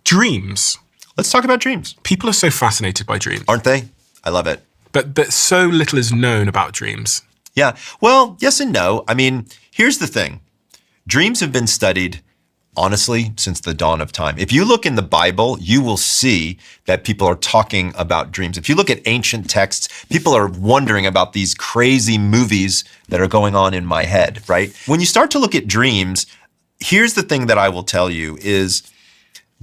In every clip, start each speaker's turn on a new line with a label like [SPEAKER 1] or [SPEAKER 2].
[SPEAKER 1] Dreams.
[SPEAKER 2] Let's talk about dreams.
[SPEAKER 1] People are so fascinated by dreams.
[SPEAKER 2] Aren't they? I love it.
[SPEAKER 1] But so little is known about dreams.
[SPEAKER 2] Yeah. Well, yes and no. I mean, here's the thing. Dreams have been studied, honestly, since the dawn of time. If you look in the Bible, you will see that people are talking about dreams. If you look at ancient texts, people are wondering about these crazy movies that are going on in my head, right? When you start to look at dreams, here's the thing that I will tell you is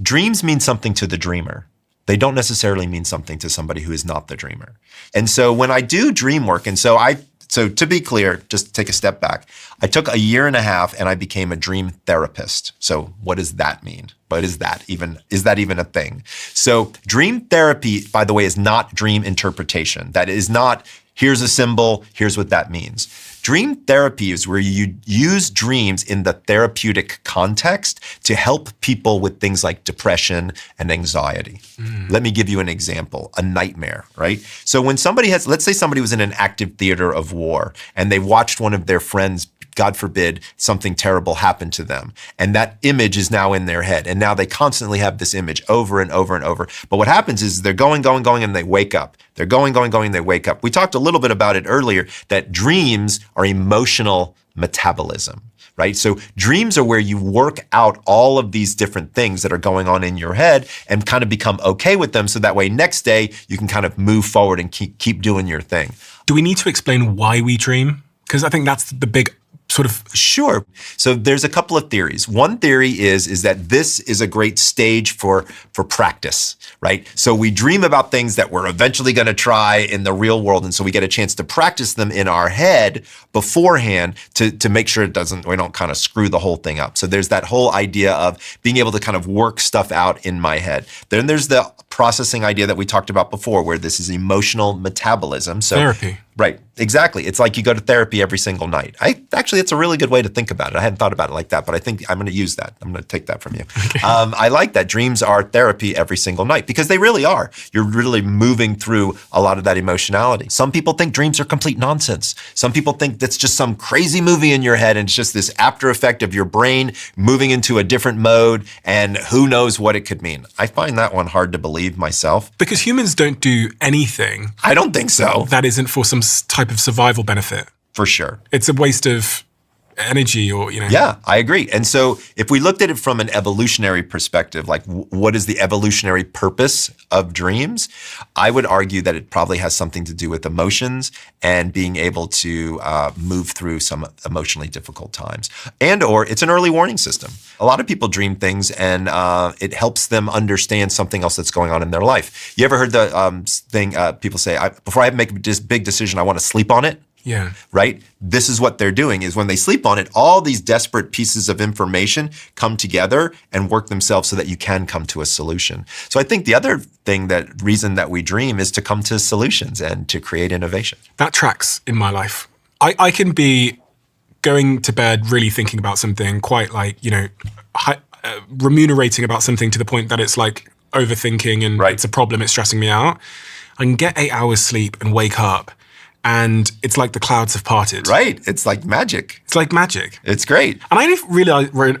[SPEAKER 2] dreams mean something to the dreamer. They don't necessarily mean something to somebody who is not the dreamer. And so when I do dream work, so to be clear, just take a step back. I took a year and a half and I became a dream therapist. So what does that mean? What is that even a thing? So dream therapy, by the way, is not dream interpretation. That is not, here's a symbol, here's what that means. Dream therapy is where you use dreams in the therapeutic context to help people with things like depression and anxiety. Let me give you an example, a nightmare, right? So when somebody let's say somebody was in an active theater of war and they watched one of their friends, God forbid, something terrible happened to them. And that image is now in their head. And now they constantly have this image over and over and over. But what happens is they're going, and they wake up. They're going, and they wake up. We talked a little bit about it earlier, that dreams are emotional metabolism, right? So dreams are where you work out all of these different things that are going on in your head and kind of become okay with them. So that way next day you can kind of move forward and keep doing your thing.
[SPEAKER 1] Do we need to explain why we dream? Because I think that's the big sort of...
[SPEAKER 2] Sure. So there's a couple of theories. One theory is that this is a great stage for practice, right? So we dream about things that we're eventually going to try in the real world. And so we get a chance to practice them in our head beforehand to make sure we don't kind of screw the whole thing up. So there's that whole idea of being able to kind of work stuff out in my head. Then there's the processing idea that we talked about before, where this is emotional metabolism. So
[SPEAKER 1] therapy.
[SPEAKER 2] Right, exactly. It's like you go to therapy every single night. Actually, it's a really good way to think about it. I hadn't thought about it like that, but I think I'm going to use that. I'm going to take that from you. Okay. I like that. Dreams are therapy every single night because they really are. You're really moving through a lot of that emotionality. Some people think dreams are complete nonsense. Some people think that's just some crazy movie in your head and it's just this after effect of your brain moving into a different mode and who knows what it could mean. I find that one hard to believe myself.
[SPEAKER 1] Because humans don't do anything.
[SPEAKER 2] I don't think so.
[SPEAKER 1] That isn't for some type of survival benefit.
[SPEAKER 2] For sure.
[SPEAKER 1] It's a waste of energy or,
[SPEAKER 2] Yeah, I agree. And so if we looked at it from an evolutionary perspective, like what is the evolutionary purpose of dreams? I would argue that it probably has something to do with emotions and being able to move through some emotionally difficult times. Or it's an early warning system. A lot of people dream things and it helps them understand something else that's going on in their life. You ever heard the thing people say, before I make this big decision, I want to sleep on it?
[SPEAKER 1] Yeah.
[SPEAKER 2] Right? This is what they're doing is when they sleep on it, all these desperate pieces of information come together and work themselves so that you can come to a solution. So I think the other reason that we dream is to come to solutions and to create innovation.
[SPEAKER 1] That tracks in my life. I can be going to bed really thinking about something quite like, remunerating about something to the point that it's like overthinking and It's a problem, it's stressing me out. I can get 8 hours sleep and wake up and it's like the clouds have parted.
[SPEAKER 2] Right. It's like magic.
[SPEAKER 1] It's like magic.
[SPEAKER 2] It's great.
[SPEAKER 1] And I didn't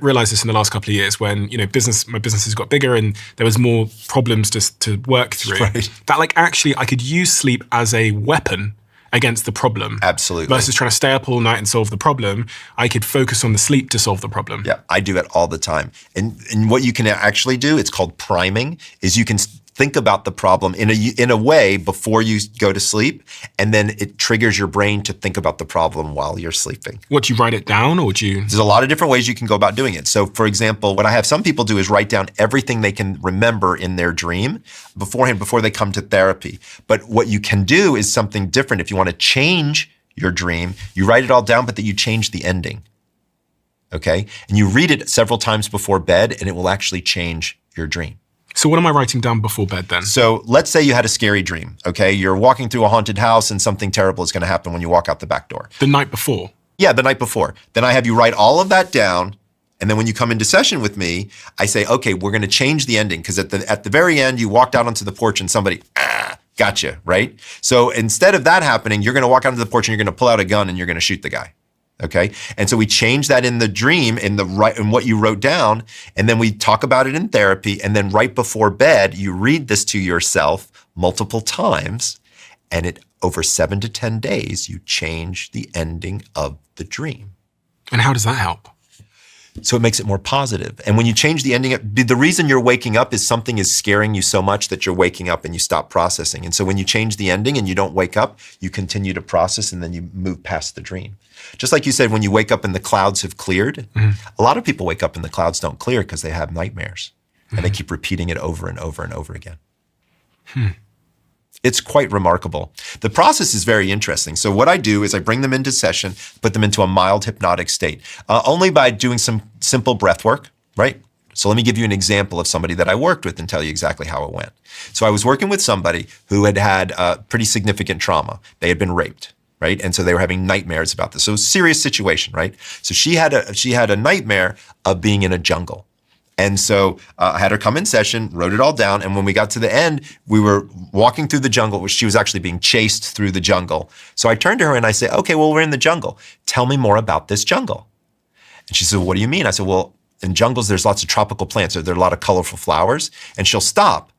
[SPEAKER 1] realize this in the last couple of years when, my business has got bigger and there was more problems to work through.
[SPEAKER 2] Right.
[SPEAKER 1] That like actually I could use sleep as a weapon against the problem.
[SPEAKER 2] Absolutely.
[SPEAKER 1] Versus trying to stay up all night and solve the problem, I could focus on the sleep to solve the problem.
[SPEAKER 2] Yeah, I do it all the time. And what you can actually do, it's called priming, is you can think about the problem in a way before you go to sleep, and then it triggers your brain to think about the problem while you're sleeping.
[SPEAKER 1] What, do you write it down or do you?
[SPEAKER 2] There's a lot of different ways you can go about doing it. So for example, what I have some people do is write down everything they can remember in their dream beforehand, before they come to therapy. But what you can do is something different. If you want to change your dream, you write it all down, but that you change the ending. Okay? And you read it several times before bed and it will actually change your dream.
[SPEAKER 1] So what am I writing down before bed then?
[SPEAKER 2] So let's say you had a scary dream, okay? You're walking through a haunted house and something terrible is going to happen when you walk out the back door.
[SPEAKER 1] The night before?
[SPEAKER 2] Yeah, the night before. Then I have you write all of that down. And then when you come into session with me, I say, okay, we're going to change the ending. Because at the very end, you walked out onto the porch and somebody, gotcha, right? So instead of that happening, you're going to walk out onto the porch and you're going to pull out a gun and you're going to shoot the guy. Okay. And so we change that in the dream, in what you wrote down, and then we talk about it in therapy. And then right before bed, you read this to yourself multiple times, and over 7 to 10 days, you change the ending of the dream.
[SPEAKER 1] And how does that help?
[SPEAKER 2] So it makes it more positive. And when you change the ending, the reason you're waking up is something is scaring you so much that you're waking up and you stop processing. And so when you change the ending and you don't wake up, you continue to process and then you move past the dream. Just like you said, when you wake up and the clouds have cleared, a lot of people wake up and the clouds don't clear because they have nightmares and they keep repeating it over and over and over again. It's quite remarkable. The process is very interesting. So what I do is I bring them into session, put them into a mild hypnotic state, only by doing some simple breath work, right? So let me give you an example of somebody that I worked with and tell you exactly how it went. So I was working with somebody who had pretty significant trauma. They had been raped, right? And so they were having nightmares about this. So it was a serious situation, right? So she had a nightmare of being in a jungle. And so I had her come in session, wrote it all down. And when we got to the end, we were walking through the jungle, which she was actually being chased through the jungle. So I turned to her and I said, okay, well, we're in the jungle. Tell me more about this jungle. And she said, what do you mean? I said, well, in jungles, there's lots of tropical plants. There are a lot of colorful flowers. And she'll stop.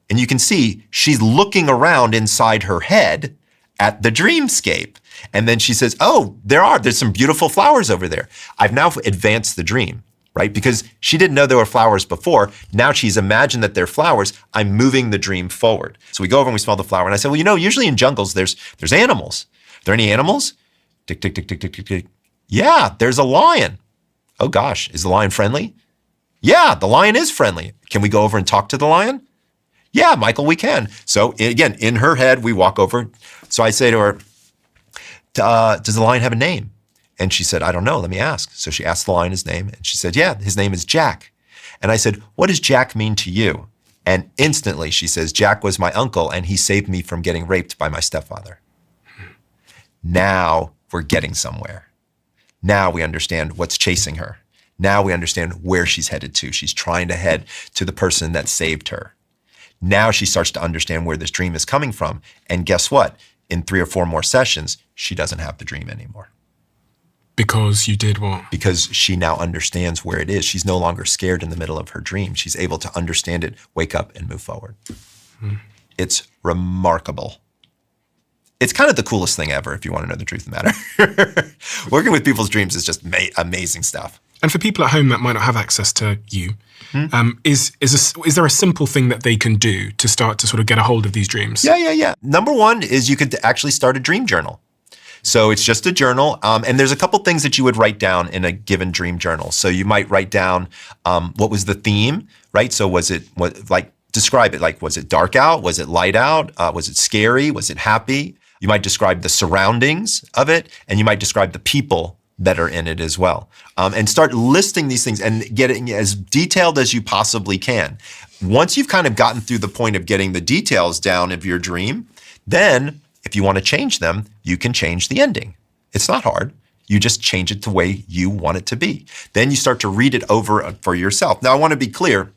[SPEAKER 2] And you can see she's looking around inside her head at the dreamscape. And then she says, oh, there's some beautiful flowers over there. I've now advanced the dream. Right? Because she didn't know there were flowers before. Now she's imagined that they're flowers. I'm moving the dream forward. So we go over and we smell the flower. And I said, well, usually in jungles, there's animals. Are there any animals? Tick, tick, tick, tick, tick, tick, tick. Yeah, there's a lion. Oh gosh, is the lion friendly? Yeah, the lion is friendly. Can we go over and talk to the lion? Yeah, Michael, we can. So again, in her head, we walk over. So I say to her, does the lion have a name? And she said, I don't know, let me ask. So she asked the lion his name, and she said, yeah, his name is Jack. And I said, what does Jack mean to you? And instantly she says, Jack was my uncle, and he saved me from getting raped by my stepfather. Now we're getting somewhere. Now we understand what's chasing her. Now we understand where she's headed to. She's trying to head to the person that saved her. Now she starts to understand where this dream is coming from. And guess what? In 3 or 4 more sessions, she doesn't have the dream anymore.
[SPEAKER 1] Because you did what?
[SPEAKER 2] Because she now understands where it is. She's no longer scared in the middle of her dream. She's able to understand it, wake up, and move forward. It's remarkable. It's kind of the coolest thing ever, if you want to know the truth of the matter. Working with people's dreams is just amazing stuff.
[SPEAKER 1] And for people at home that might not have access to you, is there a simple thing that they can do to start to sort of get a hold of these dreams?
[SPEAKER 2] Yeah. Number one is you could actually start a dream journal. So it's just a journal, and there's a couple things that you would write down in a given dream journal. So you might write down what was the theme, right? So describe it, like, was it dark out? Was it light out? Was it scary? Was it happy? You might describe the surroundings of it, and you might describe the people that are in it as well. And start listing these things and getting as detailed as you possibly can. Once you've kind of gotten through the point of getting the details down of your dream, then if you want to change them, you can change the ending. It's not hard. You just change it the way you want it to be. Then you start to read it over for yourself. Now, I want to be clear.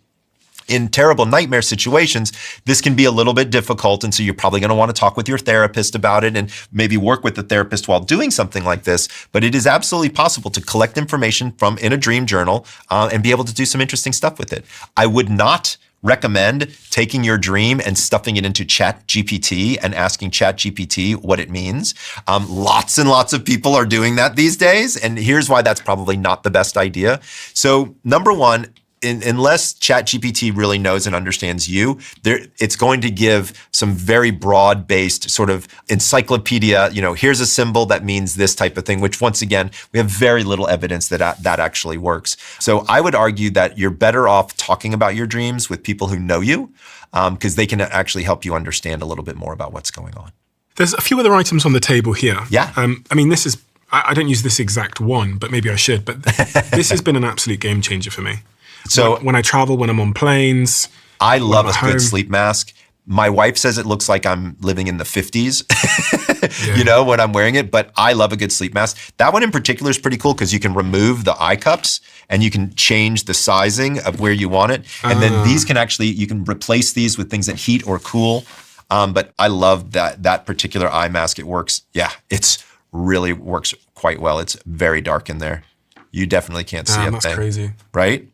[SPEAKER 2] In terrible nightmare situations, this can be a little bit difficult. And so you're probably going to want to talk with your therapist about it and maybe work with the therapist while doing something like this. But it is absolutely possible to collect information in a dream journal and be able to do some interesting stuff with it. I would not recommend taking your dream and stuffing it into ChatGPT and asking ChatGPT what it means. Lots and lots of people are doing that these days. And here's why that's probably not the best idea. So number one, unless ChatGPT really knows and understands you, it's going to give some very broad-based sort of encyclopedia, here's a symbol that means this type of thing, which once again, we have very little evidence that actually works. So I would argue that you're better off talking about your dreams with people who know you, because they can actually help you understand a little bit more about what's going on.
[SPEAKER 1] There's a few other items on the table here.
[SPEAKER 2] Yeah.
[SPEAKER 1] This is, I don't use this exact one, but maybe I should, but this has been an absolute game changer for me. So when I travel, when I'm on planes,
[SPEAKER 2] I love a good sleep mask. My wife says it looks like I'm living in the 50s, when I'm wearing it, but I love a good sleep mask. That one in particular is pretty cool because you can remove the eye cups and you can change the sizing of where you want it. And then these you can replace these with things that heat or cool. But I love that particular eye mask. It works. Yeah, it's really works quite well. It's very dark in there. You definitely can't see a thing.
[SPEAKER 1] That's crazy.
[SPEAKER 2] Right?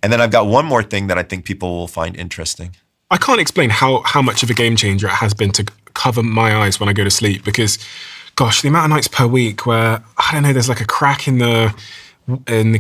[SPEAKER 2] And then I've got one more thing that I think people will find interesting.
[SPEAKER 1] I can't explain how much of a game changer it has been to cover my eyes when I go to sleep because, gosh, the amount of nights per week where, I don't know, there's like a crack in the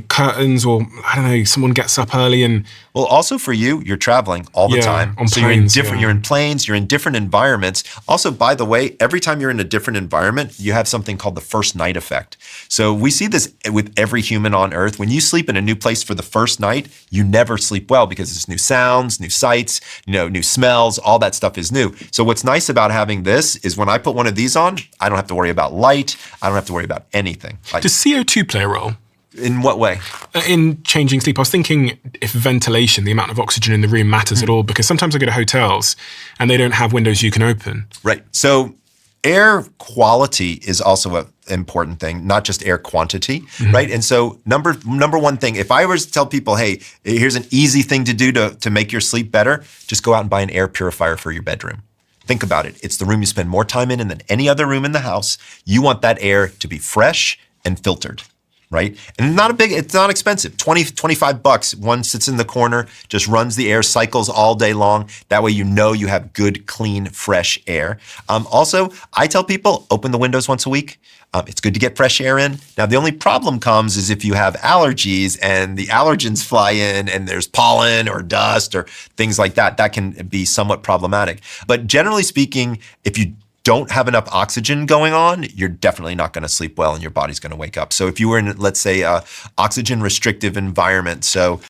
[SPEAKER 1] curtains, or I don't know, someone gets up early and...
[SPEAKER 2] Well, also for you, you're traveling all the time.
[SPEAKER 1] On
[SPEAKER 2] so
[SPEAKER 1] planes,
[SPEAKER 2] you're in planes, you're in different environments. Also, by the way, every time you're in a different environment, you have something called the first night effect. So we see this with every human on earth. When you sleep in a new place for the first night, you never sleep well because it's new sounds, new sights, new smells, all that stuff is new. So what's nice about having this is when I put one of these on, I don't have to worry about light. I don't have to worry about anything.
[SPEAKER 1] Does CO2 play a role?
[SPEAKER 2] In what way?
[SPEAKER 1] In changing sleep. I was thinking if ventilation, the amount of oxygen in the room matters at all, because sometimes I go to hotels and they don't have windows you can open.
[SPEAKER 2] Right. So air quality is also an important thing, not just air quantity, right? And so number one thing, if I was to tell people, hey, here's an easy thing to do to make your sleep better, just go out and buy an air purifier for your bedroom. Think about it. It's the room you spend more time in than any other room in the house. You want that air to be fresh and filtered. Right? And it's not expensive. 25 bucks. One sits in the corner, just runs the air, cycles all day long. That way you know you have good, clean, fresh air. Also, I tell people, open the windows once a week. It's good to get fresh air in. Now, the only problem comes is if you have allergies and the allergens fly in and there's pollen or dust or things like that, that can be somewhat problematic. But generally speaking, if you don't have enough oxygen going on, you're definitely not going to sleep well and your body's going to wake up. So if you were in, let's say, a oxygen restrictive environment, so